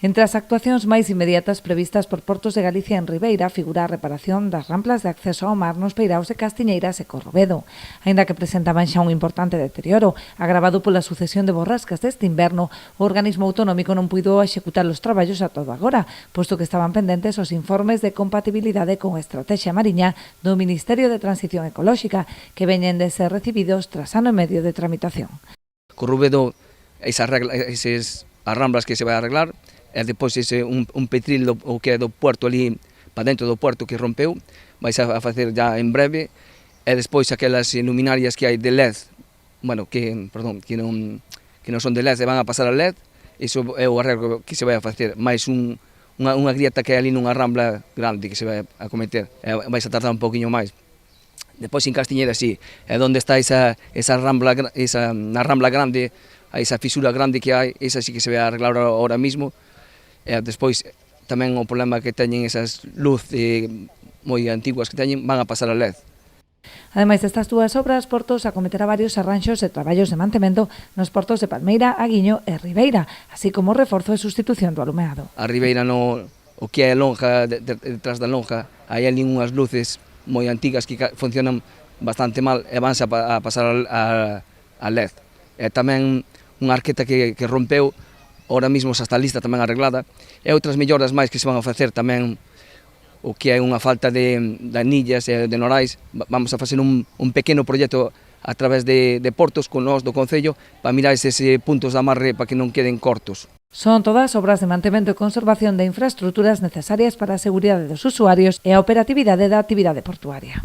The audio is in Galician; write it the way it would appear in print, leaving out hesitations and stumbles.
Entre as actuacións máis inmediatas previstas por Portos de Galicia en Ribeira figura a reparación das ramplas de acceso ao mar nos peiraos de Castiñeiras e Corrobedo. Aínda que presentaban xa un importante deterioro, agravado pola sucesión de borrascas deste inverno, o organismo autonómico non puido executar os traballos a todo agora, posto que estaban pendentes os informes de compatibilidade con a estrategia mariña do Ministerio de Transición Ecolóxica, que veñen de ser recibidos tras ano e medio de tramitación. Corrobedo, as ramblas que se vai arreglar, e depois un petril o que é do puerto ali, para dentro do puerto que rompeu, vai a facer já en breve, e despois aquelas luminarias que hai de LED, bueno, que non son de LED e van a pasar a LED, iso é o arreglo que se vai a facer, máis unha grieta que hai ali nunha rambla grande que se vai a cometer, vai a tardar un pouquiño máis. Depois en Castiñeira, sí, é onde está na rambla grande, esa fisura grande que hai, esa sí que se vai a arreglar ahora mismo. E despois tamén o problema que teñen esas luces moi antiguas que teñen van a pasar a LED. Ademais destas dúas obras, Portos acometerá varios arranxos e traballos de mantemento nos portos de Palmeira, Aguiño e Ribeira, así como reforzo e sustitución do alumeado. A Ribeira, o que é a lonja, detrás da lonja, hai ali unhas luces moi antigas que funcionan bastante mal e vanse a pasar a LED. E tamén unha arqueta que rompeu, ahora mismo xa está lista tamén arreglada, e outras melloras máis que se van a facer tamén, o que é unha falta de anillas e de norais. Vamos a facer un pequeno proxecto a través de Portos con nós do Concello para mirar eses puntos de amarre para que non queden cortos. Son todas obras de mantemento e conservación de infraestruturas necesarias para a seguridade dos usuarios e a operatividade da actividade portuaria.